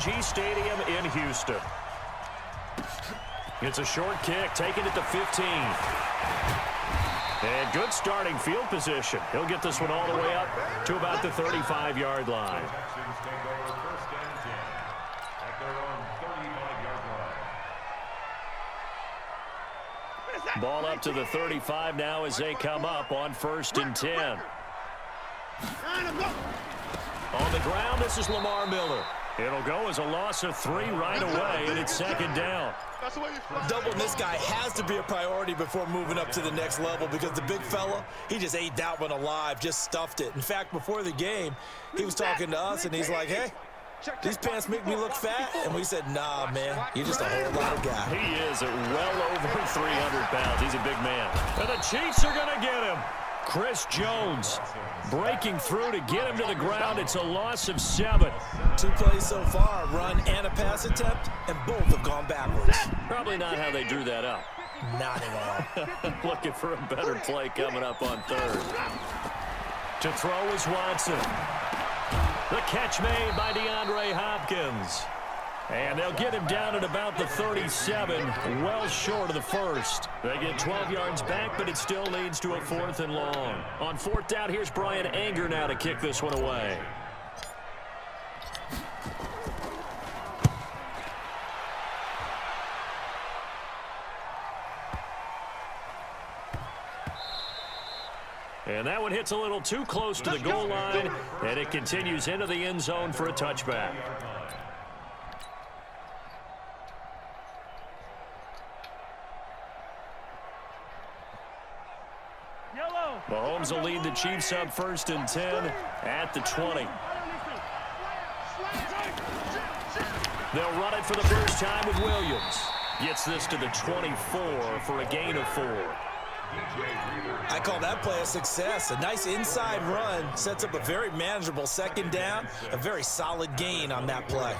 P&G Stadium in Houston. It's a short kick, taking it to 15. And good starting field position. He'll get this one all the way up to about the 35-yard line. Ball up to the 35 now as they come up on 1st and 10. On the ground, this is Lamar Miller. It'll go as a loss of 3 right away, and it's 2nd down. Doubling this guy has to be a priority before moving up to the next level, because the big fella, he just ate that one alive, just stuffed it. In fact, before the game, he was talking to us, and he's like, hey, these pants make me look fat. And we said, nah, man, you're just a whole lot of guy. He is at well over 300 pounds. He's a big man. And the Chiefs are going to get him. Chris Jones breaking through to get him to the ground. It's a loss of 7. 2 plays so far, a run and a pass attempt, and both have gone backwards. Probably not how they drew that up. Not at all. Looking for a better play coming up on 3rd. To throw is Watson. The catch made by DeAndre Hopkins. And they'll get him down at about the 37, well short of the 1st. They get 12 yards back, but it still leads to a 4th and long. On 4th down, here's Brian Anger now to kick this one away. And that one hits a little too close to the goal line, and it continues into the end zone for a touchback. Mahomes will lead the Chiefs up 1st and 10 at the 20. They'll run it for the first time with Williams. Gets this to the 24 for a gain of 4. I call that play a success. A nice inside run sets up a very manageable 2nd down, a very solid gain on that play.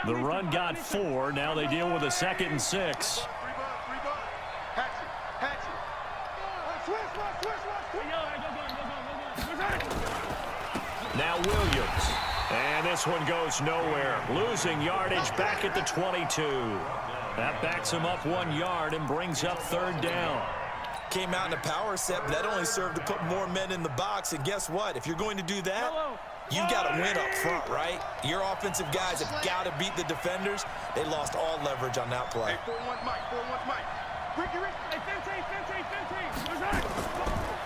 The run got 4. Now they deal with a 2nd and 6. Now Williams. And this one goes nowhere. Losing yardage back at the 22. That backs him up 1 yard and brings up 3rd down. Came out in a power set, but that only served to put more men in the box. And guess what? If you're going to do that, you've got to win up front, right? Your offensive guys have got to beat the defenders. They lost all leverage on that play.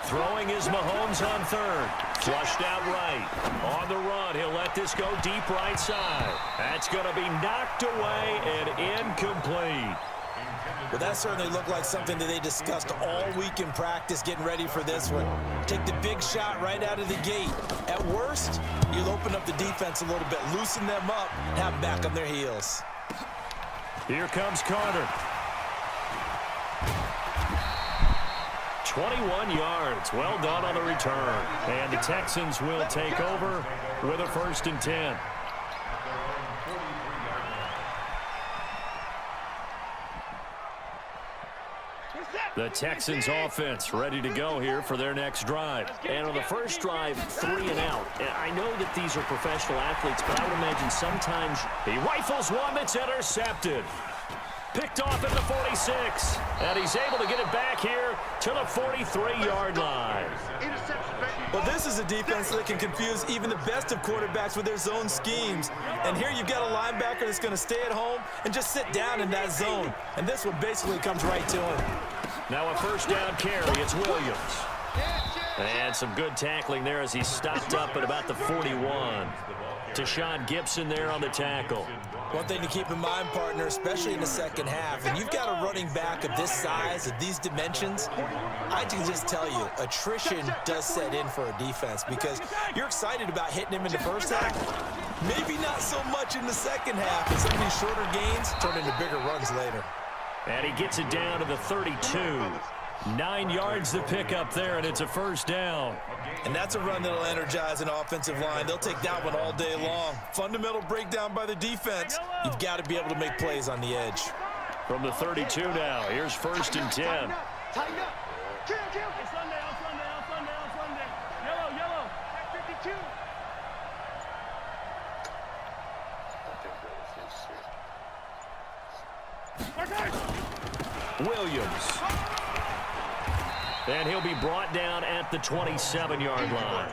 Throwing is Mahomes on 3rd. Flushed out right. On the run, he'll let this go deep right side. That's going to be knocked away and incomplete. Well, that certainly looked like something that they discussed all week in practice, getting ready for this one. Take the big shot right out of the gate. At worst, you'll open up the defense a little bit, loosen them up, and have them back on their heels. Here comes Carter. 21 yards. Well done on the return. And the Texans will take over with a 1st and 10. The Texans offense ready to go here for their next drive. And on the first drive, 3 and out. And I know that these are professional athletes, but I would imagine sometimes he rifles one that's intercepted. Picked off at the 46. And he's able to get it back here to the 43-yard line. Well, this is a defense that can confuse even the best of quarterbacks with their zone schemes. And here you've got a linebacker that's going to stay at home and just sit down in that zone. And this one basically comes right to him. Now a 1st down carry. It's Williams. And some good tackling there as he stopped up at about the 41. Tashawn Gibson there on the tackle. One thing to keep in mind, partner, especially in the second half, and you've got a running back of this size, of these dimensions, I can just tell you, attrition does set in for a defense because you're excited about hitting him in the first half. Maybe not so much in the second half, and some of these shorter gains turn into bigger runs later. And he gets it down to the 32. 9 yards to pick up there, and it's a 1st down. And that's a run that'll energize an offensive line. They'll take that one all day long. Fundamental breakdown by the defense. You've got to be able to make plays on the edge. From the 32 now, here's 1st and 10. Williams. And he'll be brought down at the 27-yard line.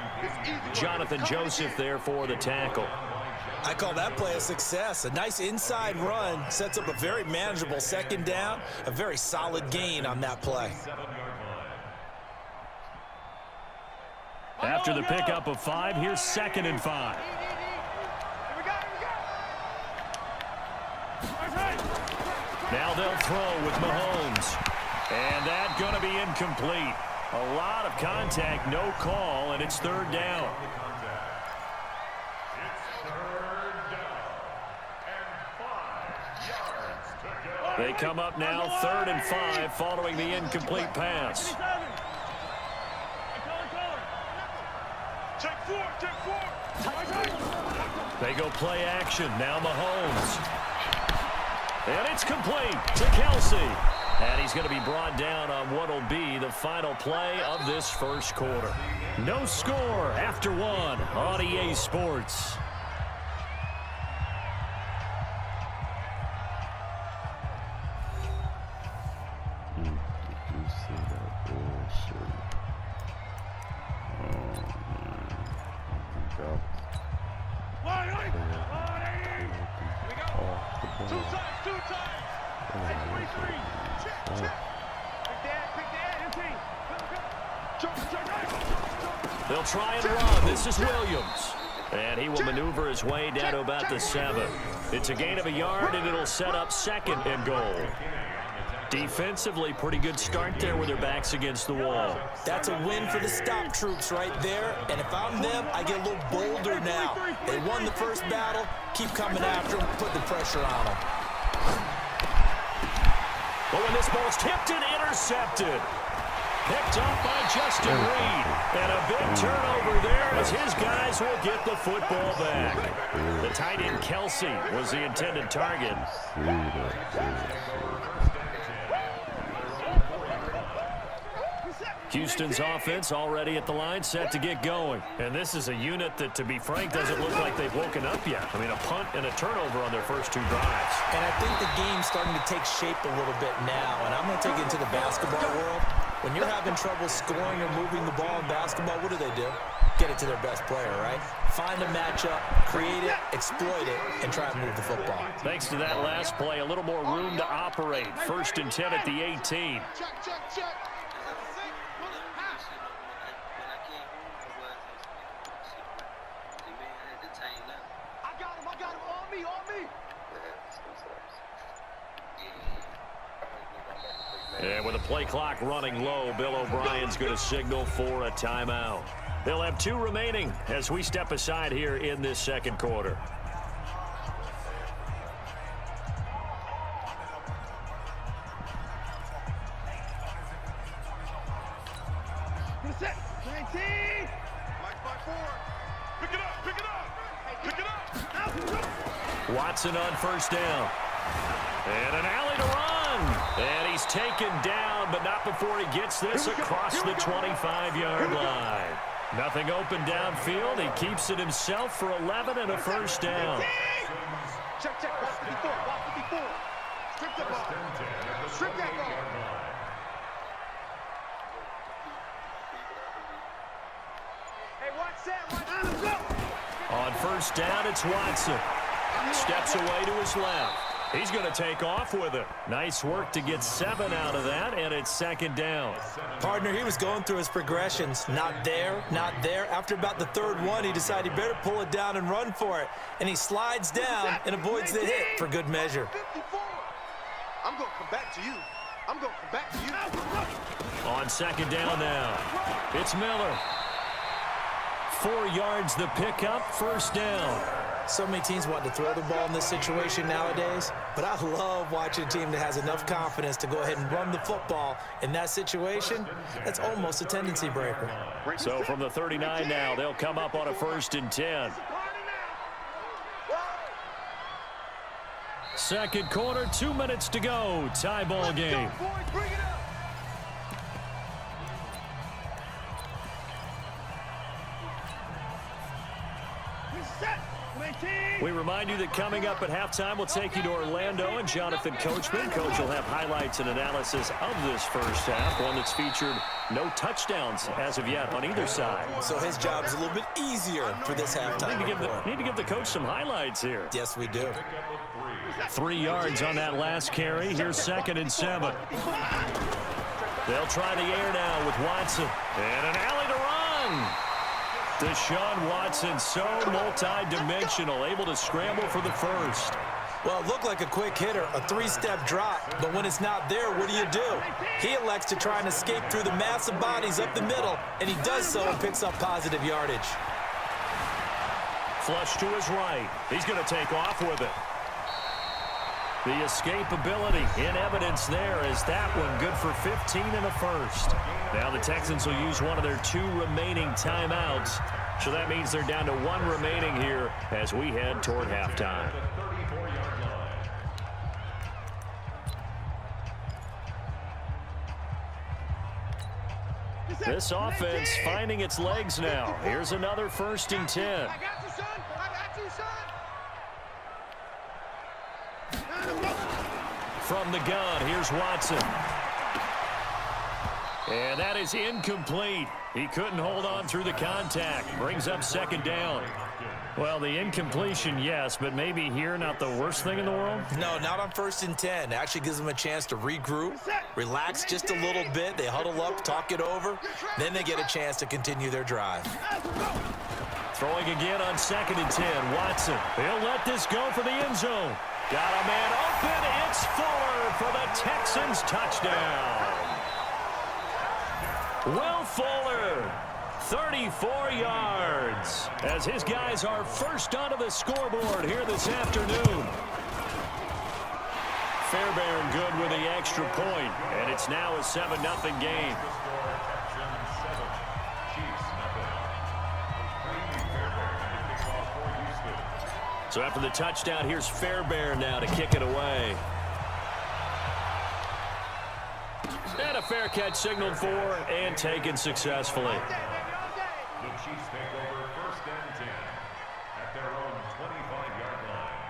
Jonathan Joseph there for the tackle. I call that play a success. A nice inside run sets up a very manageable second down. A very solid gain on that play. After the pickup of 5, here's 2nd and 5. Now they'll throw with Mahomes. And that's going to be incomplete. A lot of contact, no call, and it's 3rd down. They come up now 3rd and 5 following the incomplete pass. They go play action. Now Mahomes. And it's complete to Kelsey. And he's going to be brought down on what will be the final play of this first quarter. No score after 1 on EA Sports. They'll try and run. This is Williams. And he will maneuver his way down to about the 7. It's a gain of a yard, and it'll set up 2nd and goal. Defensively, pretty good start there with their backs against the wall. That's a win for the stop troops right there. And if I'm them, I get a little bolder now. They won the first battle. Keep coming after them. Put the pressure on them. But when this ball's tipped and intercepted. Picked up by Justin Reed. And a big turnover there as his guys will get the football back. The tight end Kelsey was the intended target. Houston's offense already at the line, set to get going. And this is a unit that, to be frank, doesn't look like they've woken up yet. I mean, a punt and a turnover on their first 2 drives. And I think the game's starting to take shape a little bit now. And I'm going to take it into the basketball world. When you're having trouble scoring or moving the ball in basketball, what do? Get it to their best player, right? Find a matchup, create it, exploit it, and try and move the football. Thanks to that last play, a little more room to operate. 1st and 10 at the 18. And with the play clock running low, Bill O'Brien's going to signal for a timeout. They'll have 2 remaining as we step aside here in this second quarter. Watson on 1st down. And an alley to run. And he's taken down, but not before he gets this across the 25-yard line. Nothing open downfield. He keeps it himself for 11 and a 1st down. Check. Ball 54. Strip the ball. Strip that ball. Hey, watch that. Let's go. On 1st down, it's Watson. Steps away to his left. He's going to take off with it. Nice work to get 7 out of that, and it's 2nd down. Partner, he was going through his progressions. Not there. After about the 3rd one, he decided he better pull it down and run for it. And he slides down and avoids the hit for good measure. 54. I'm going to come back to you. On 2nd down now, it's Miller. 4 yards the pickup, 1st down. So many teams want to throw the ball in this situation nowadays, but I love watching a team that has enough confidence to go ahead and run the football in that situation. That's almost a tendency breaker. So from the 39 now, they'll come up on a 1st and 10. Second quarter, 2 minutes to go. Tie ball game. We remind you that coming up at halftime, we'll take you to Orlando and Jonathan Coachman. Coach will have highlights and analysis of this first half, one that's featured no touchdowns as of yet on either side. So his job's a little bit easier for this halftime. Need to give the coach some highlights here. Yes, we do. 3 yards on that last carry. Here's 2nd and 7. They'll try the air now with Watson. And an alley to run. Deshaun Watson, so multi-dimensional, able to scramble for the first. Well, it looked like a quick hitter, a 3-step drop, but when it's not there, what do? He elects to try and escape through the massive bodies up the middle, and he does so and picks up positive yardage. Flush to his right. He's going to take off with it. The escapability in evidence there as that one good for 15 and a first. Now the Texans will use one of their 2 remaining timeouts. So that means they're down to 1 remaining here as we head toward halftime. This offense finding its legs now. Here's another 1st and 10. I got you, son. I got you, son. From the gun, here's Watson. And that is incomplete. He couldn't hold on through the contact. Brings up 2nd down. Well, the incompletion, yes, but maybe here not the worst thing in the world? No, not on 1st and 10. Actually gives them a chance to regroup, relax just a little bit. They huddle up, talk it over. Then they get a chance to continue their drive. Throwing again on 2nd and 10. Watson, he'll let this go for the end zone. Got a man open. It's Fuller for the Texans touchdown. Will Fuller, 34 yards, as his guys are first onto the scoreboard here this afternoon. Fairbairn good with the extra point, and it's now a 7-0 game. So after the touchdown, here's Fairbairn now to kick it away. And a fair catch signaled for and taken successfully. The Chiefs take over 1st and 10 at their own 25-yard line.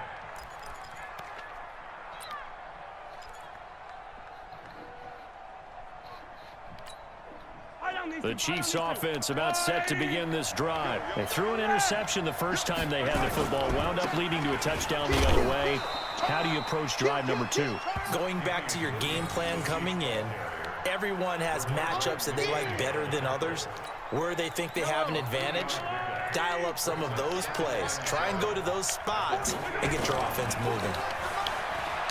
The Chiefs offense about set to begin this drive. They threw an interception the first time they had the football, wound up leading to a touchdown the other way. How do you approach drive number 2? Going back to your game plan coming in, everyone has matchups that they like better than others. Where they think they have an advantage, dial up some of those plays. Try and go to those spots and get your offense moving.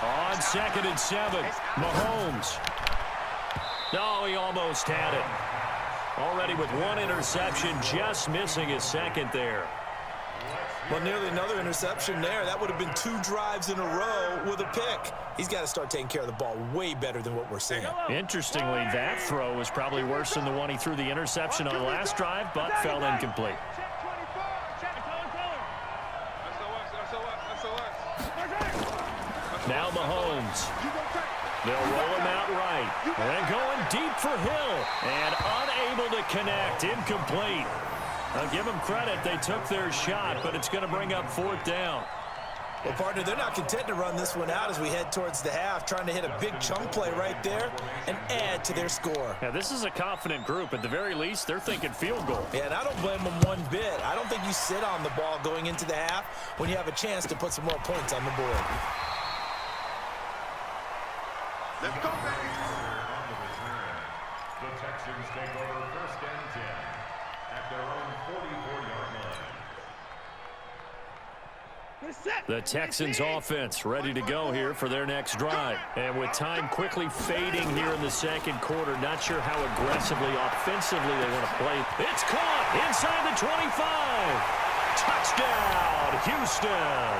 On 2nd and 7, Mahomes. No, he almost had it. Already with 1 interception, just missing his 2nd there. Well, nearly another interception there. That would have been 2 drives in a row with a pick. He's got to start taking care of the ball way better than what we're seeing. Interestingly, that throw was probably worse than the one he threw the interception on last drive, but fell incomplete. Now Mahomes. They'll roll him out right. And going deep for Hill. And unable to connect. Incomplete. I'll give them credit. They took their shot, but it's going to bring up 4th down. Well, partner, they're not content to run this one out as we head towards the half, trying to hit a big chunk play right there and add to their score. Now, this is a confident group. At the very least, they're thinking field goal. Yeah, and I don't blame them one bit. I don't think you sit on the ball going into the half when you have a chance to put some more points on the board. Let's go, baby. The Texans take over 1st and 10 at their own 44-yard line. The Texans offense ready to go here for their next drive. And with time quickly fading here in the 2nd quarter, not sure how aggressively, offensively they want to play. It's caught inside the 25. Touchdown, Houston.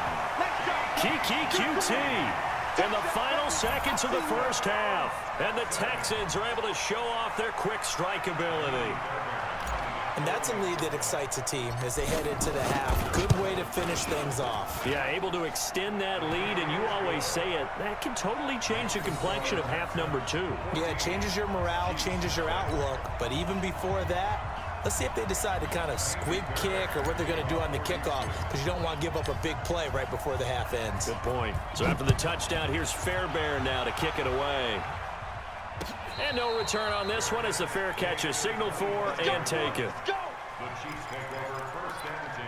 Kiki QT. In the final seconds of the first half. And the Texans are able to show off their quick strike ability. And that's a lead that excites a team as they head into the half. Good way to finish things off. Yeah, able to extend that lead, and you always say it, that can totally change the complexion of half number 2. Yeah, it changes your morale, changes your outlook. But even before that, Let's see if they decide to kind of squib kick or what they're going to do on the kickoff, because you don't want to give up a big play right before the half ends. Good point. So after the touchdown, here's Fairbairn now to kick it away. And no return on this one as the fair catch is signaled for and taken. The Chiefs take over first and 10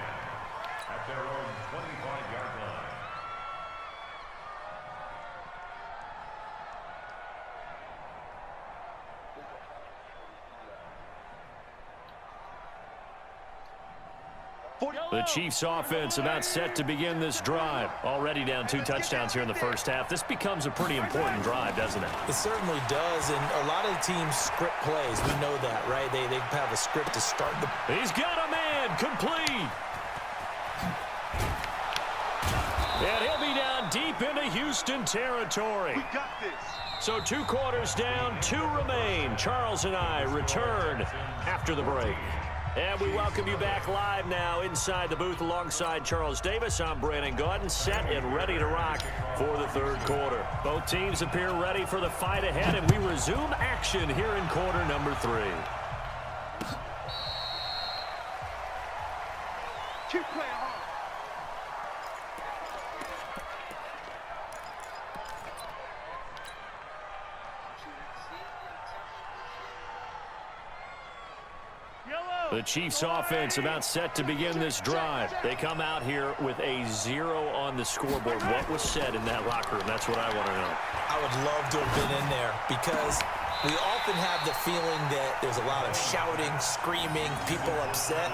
at their own 25-yard line. The Chiefs offense about set to begin this drive. Already down 2 touchdowns here in the first half. This becomes a pretty important drive, doesn't it? It certainly does, and a lot of teams script plays. We know that, right? They have a script to start the... He's got a man complete. And he'll be down deep into Houston territory. We got this. So 2 quarters down, 2 remain. Charles and I return after the break. And we welcome you back live now inside the booth alongside Charles Davis. I'm Brandon Gaudin, set and ready to rock for the third quarter. Both teams appear ready for the fight ahead, and we resume action here in quarter number 3. Keep playing hard. The Chiefs offense about set to begin this drive. They come out here with a 0 on the scoreboard. What was said in that locker room? That's what I want to know. I would love to have been in there, because we often have the feeling that there's a lot of shouting, screaming, people upset.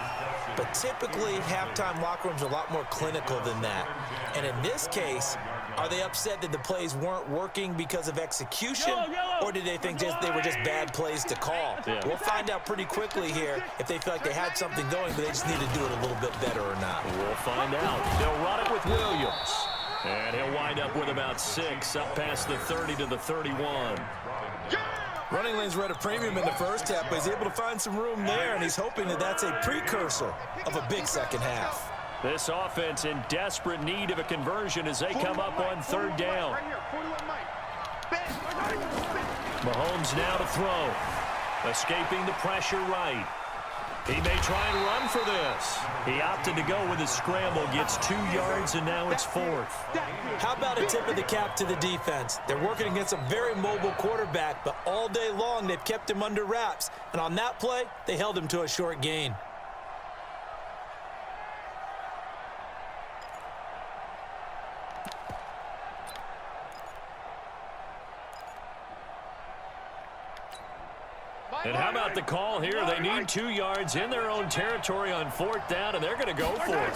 But typically, halftime locker rooms are a lot more clinical than that. And in this case, are they upset that the plays weren't working because of execution, or did they think they were just bad plays to call? Yeah. We'll find out pretty quickly here if they feel like they had something going, but they just need to do it a little bit better or not. We'll find out. They'll run it with Williams. And he'll wind up with about 6, up past the 30 to the 31. Running lanes were at a premium in the first half, but he's able to find some room there, and he's hoping that that's a precursor of a big second half. This offense in desperate need of a conversion as they come up on 3rd down. Right here, 41 Mike. Mahomes now to throw. Escaping the pressure right. He may try and run for this. He opted to go with his scramble, gets 2 yards, and now it's 4th. How about a tip of the cap to the defense? They're working against a very mobile quarterback, but all day long they've kept him under wraps. And on that play, they held him to a short gain. And how about the call here? They need 2 yards in their own territory on 4th down, and they're going to go for it.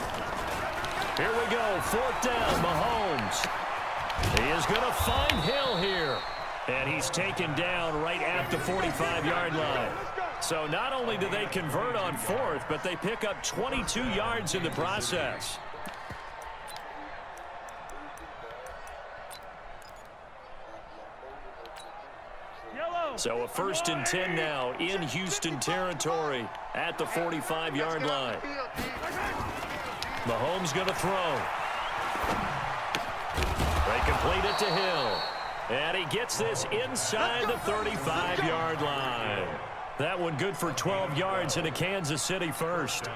Here we go, 4th down, Mahomes. He is going to find Hill here. And he's taken down right at the 45-yard line. So not only do they convert on 4th, but they pick up 22 yards in the process. So a 1st and 10 now in Houston territory at the 45-yard line. Mahomes going to throw. They complete it to Hill. And he gets this inside the 35-yard line. That one good for 12 yards in a Kansas City first.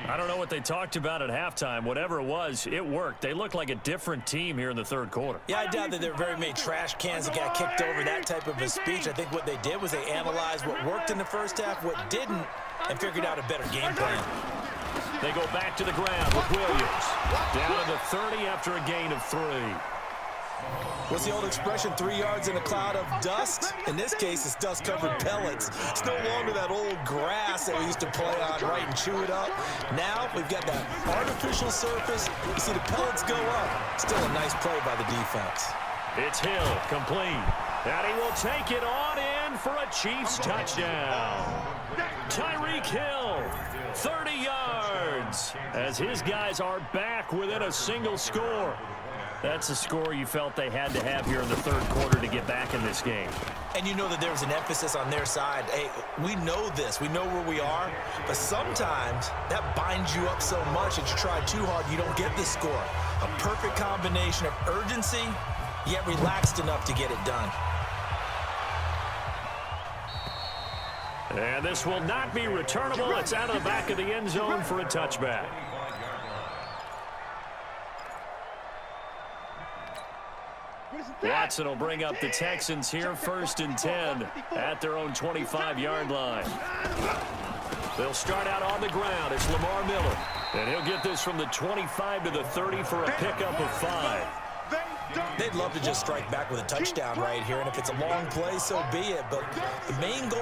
I don't know what they talked about at halftime. Whatever it was, it worked. They looked like a different team here in the 3rd quarter. Yeah, I doubt that there were very many trash cans that got kicked over, that type of a speech. I think what they did was they analyzed what worked in the first half, what didn't, and figured out a better game plan. They go back to the ground with Williams. Down to the 30 after a gain of 3. What's the old expression, 3 yards in a cloud of dust? In this case, it's dust-covered pellets. It's no longer that old grass that we used to play on, right, and chew it up. Now we've got that artificial surface. You see the pellets go up. Still a nice play by the defense. It's Hill, complete. And he will take it on in for a Chiefs touchdown. Tyreek Hill, 30 yards, as his guys are back within a single score. That's a score you felt they had to have here in the 3rd quarter to get back in this game. And you know that there was an emphasis on their side. Hey, we know this. We know where we are. But sometimes that binds you up so much that you try too hard, you don't get the score. A perfect combination of urgency, yet relaxed enough to get it done. And this will not be returnable. It's out of the back of the end zone for a touchback. Watson will bring up the Texans here, 1st and 10 at their own 25-yard line. They'll start out on the ground. It's Lamar Miller. And he'll get this from the 25 to the 30 for a pickup of 5. They'd love to just strike back with a touchdown right here, and if it's a long play, so be it. But the main goal,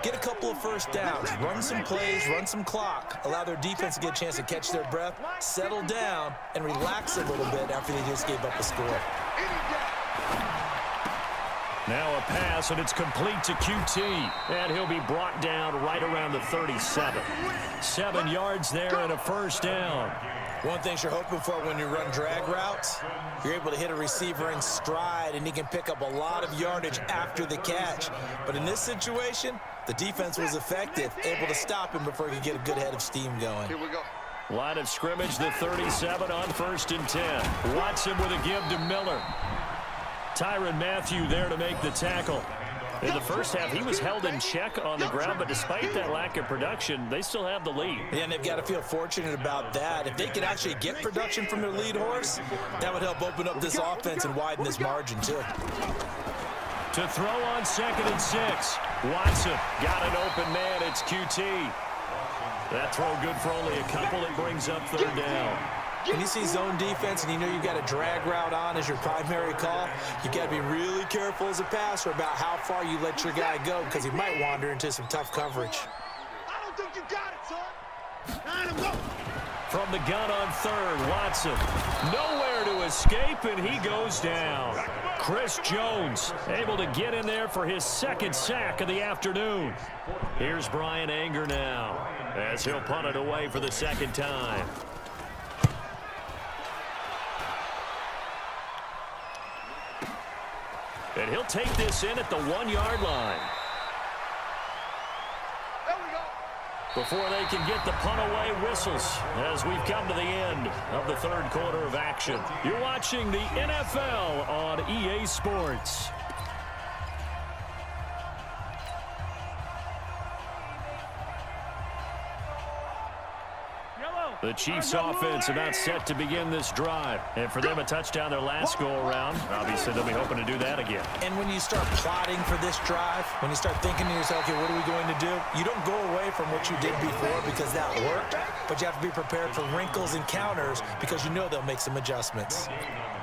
get a couple of first downs, run some plays, run some clock, allow their defense to get a chance to catch their breath, settle down, and relax a little bit after they just gave up a score. Now a pass, and it's complete to QT. And he'll be brought down right around the 37. 7 yards there and a first down. One thing you're hoping for when you run drag routes, you're able to hit a receiver in stride, and he can pick up a lot of yardage after the catch. But in this situation, the defense was effective, able to stop him before he could get a good head of steam going. Here we go. Line of scrimmage, the 37 on 1st and 10. Watson with a give to Miller. Tyrann Mathieu there to make the tackle. In the first half, he was held in check on the ground, but despite that lack of production, they still have the lead. Yeah, and they've got to feel fortunate about that. If they could actually get production from their lead horse, that would help open up this offense and widen this margin, too. To throw on 2nd and 6. Watson got an open man. It's QT. That throw good for only a couple. It brings up 3rd down. When you see zone defense and you know you've got a drag route on as your primary call, you got to be really careful as a passer about how far you let your guy go, because he might wander into some tough coverage. I don't think you got it, son. Let him go. From the gun on 3rd, Watson. Nowhere to escape, and he goes down. Chris Jones able to get in there for his 2nd sack of the afternoon. Here's Brian Anger now as he'll punt it away for the 2nd time. And he'll take this in at the 1-yard line. There we go. Before they can get the punt away, whistles as we've come to the end of the 3rd quarter of action. You're watching the NFL on EA Sports. The Chiefs offense about set to begin this drive. And for them, a touchdown their last go-around. Obviously, they'll be hoping to do that again. And when you start plotting for this drive, when you start thinking to yourself, okay, what are we going to do? You don't go away from what you did before because that worked, but you have to be prepared for wrinkles and counters because you know they'll make some adjustments.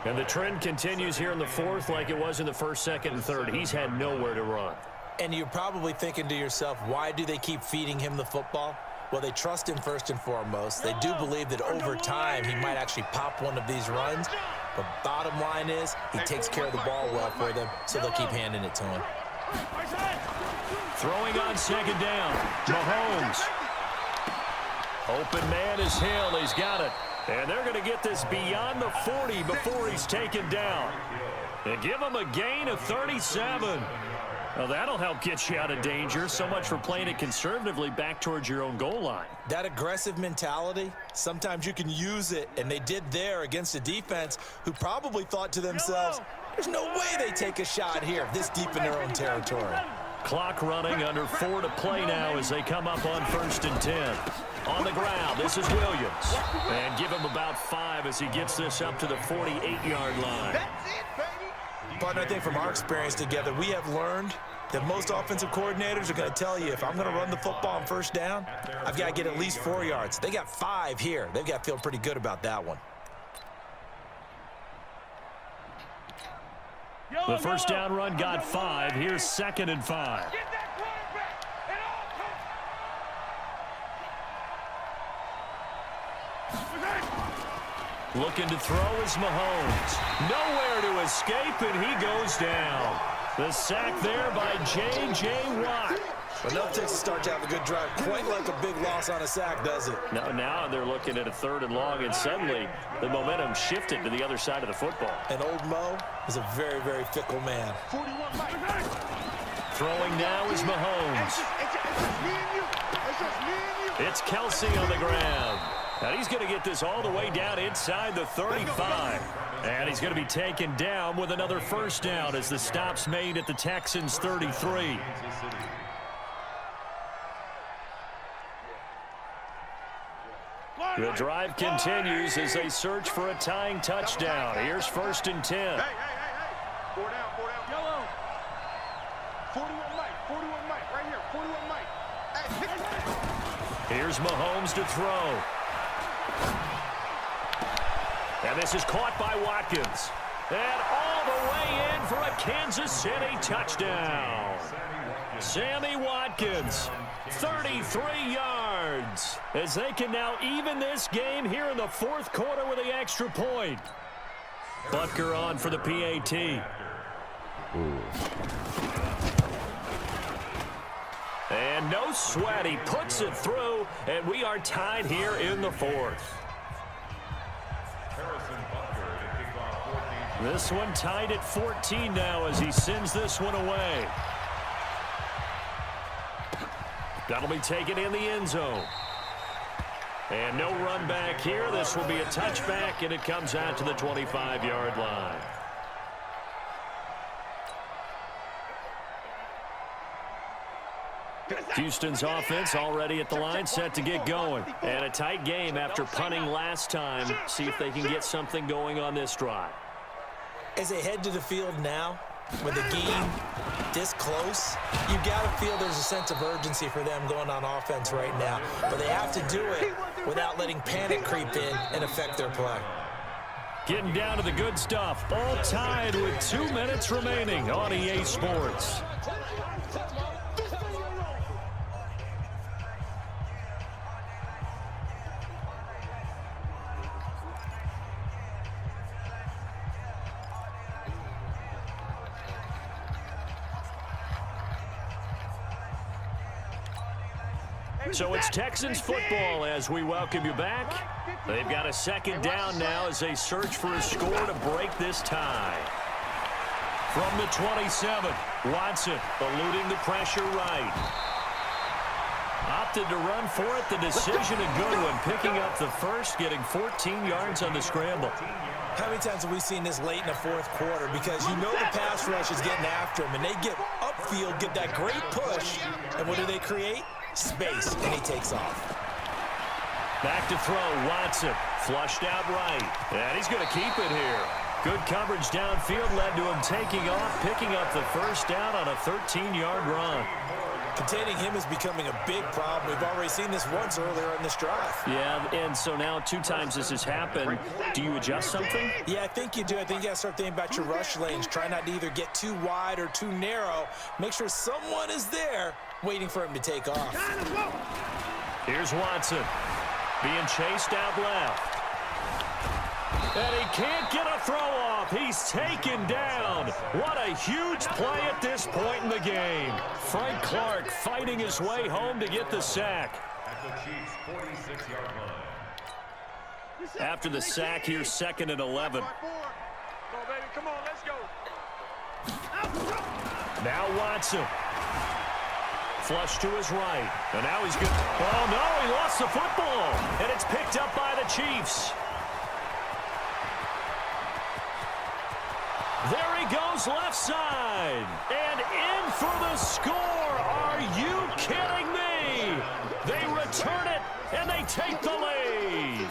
And the trend continues here in the 4th like it was in the 1st, 2nd, and 3rd. He's had nowhere to run. And you're probably thinking to yourself, why do they keep feeding him the football? Well, they trust him first and foremost. They do believe that over time he might actually pop one of these runs. But bottom line is he takes care of the ball well for them, so they'll keep handing it to him. Throwing on 2nd down. Mahomes. Open man is Hill. He's got it. And they're going to get this beyond the 40 before he's taken down. And give him a gain of 37. Well, that'll help get you out of danger. So much for playing it conservatively back towards your own goal line. That aggressive mentality, sometimes you can use it, and they did there against a defense who probably thought to themselves, there's no way they take a shot here this deep in their own territory. Clock running, under 4 to play now as they come up on 1st and 10. On the ground, this is Williams. And give him about 5 as he gets this up to the 48-yard line. That's it, baby. Partner, I think from our experience together, we have learned that most offensive coordinators are going to tell you, if I'm going to run the football on 1st down, I've got to get at least 4 yards. They got 5 here. They've got to feel pretty good about that one. The 1st down run got 5. Here's 2nd and 5. Get that quarterback at all costs. Looking to throw is Mahomes. Nowhere to escape, and he goes down. The sack there by J.J. Watt. Enough takes to start to have a good drive. Quite like a big loss on a sack, does it? Now they're looking at a 3rd and long, and suddenly the momentum shifted to the other side of the football. And old Mo is a very, very fickle man. 41 Mike. Throwing now is Mahomes. It's just me and you. It's just me and you. It's Kelsey on the ground. And he's going to get this all the way down inside the 35. And he's going to be taken down with another 1st down as the stop's made at the Texans' 33. The drive continues as they search for a tying touchdown. Here's 1st and 10. Hey. 4 down. Yellow. 41 Mike, right here. 41 Mike. Hey, Here's Mahomes to throw. And this is caught by Watkins. And all the way in for a Kansas City touchdown. Sammy Watkins, 33 yards, as they can now even this game here in the 4th quarter with the extra point. Butker on for the PAT. And no sweat, he puts it through, and we are tied here in the 4th. This one tied at 14 now as he sends this one away. That'll be taken in the end zone. And no run back here. This will be a touchback, and it comes out to the 25-yard line. Houston's offense already at the line, set to get going. And a tight game after punting last time. See if they can get something going on this drive. As they head to the field now, with the game this close, you got to feel there's a sense of urgency for them going on offense right now. But they have to do it without letting panic creep in and affect their play. Getting down to the good stuff. All tied with 2 minutes remaining on EA Sports. So it's Texans football as we welcome you back. They've got a 2nd down now as they search for a score to break this tie. From the 27, Watson eluding the pressure right. Opted to run for it. The decision a good one, picking up the first, getting 14 yards on the scramble. How many times have we seen this late in the 4th quarter? Because you know the pass rush is getting after him, and they get upfield, get that great push, and what do they create? Space, and he takes off. Back to throw, Watson, flushed out right, and he's going to keep it here. Good coverage downfield led to him taking off, picking up the first down on a 13-yard run. Containing him is becoming a big problem. We've already seen this once earlier in this drive. Yeah, and so now 2 times this has happened. Do you adjust something? Yeah, I think you do. I think you got to start thinking about your rush lanes. Try not to either get too wide or too narrow. Make sure someone is there waiting for him to take off. Here's Watson being chased out left. And he can't get a throw off. He's taken down. What a huge play at this point in the game. Frank Clark fighting his way home to get the sack. At the Chiefs' 46-yard line. After the sack, here's 2nd and 11. Come on, let's go. Now Watson. Flush to his right. And now he's good. Oh, no, he lost the football. And it's picked up by the Chiefs. There he goes left side. And in for the score. Are you kidding me? They return it, and they take the lead.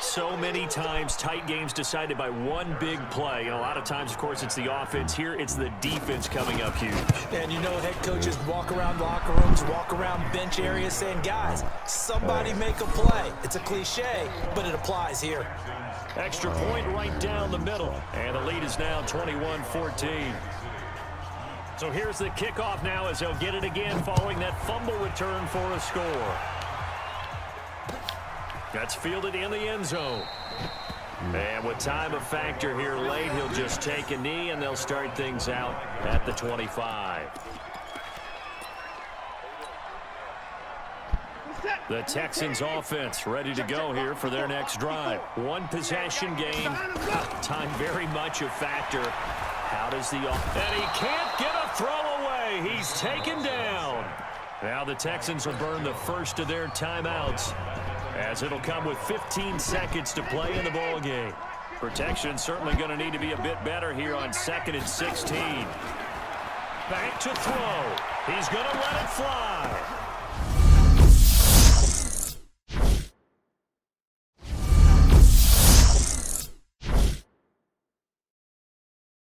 So many times, tight games decided by one big play. And a lot of times, of course, it's the offense. Here, it's the defense coming up huge. And you know head coaches walk around locker rooms, walk around bench areas saying, guys, somebody make a play. It's a cliche, but it applies here. Extra point right down the middle. And the lead is now 21-14. So here's the kickoff now as they'll get it again following that fumble return for a score. That's fielded in the end zone. And with time a factor here late, he'll just take a knee, and they'll start things out at the 25. The Texans offense ready to go here for their next drive. One possession game. Time very much a factor. How does the and he can't get a throw away. He's taken down. Now the Texans will burn the first of their timeouts, as it'll come with 15 seconds to play in the ball game. Protection certainly going to need to be a bit better here on 2nd and 16. Back to throw. He's going to let it fly.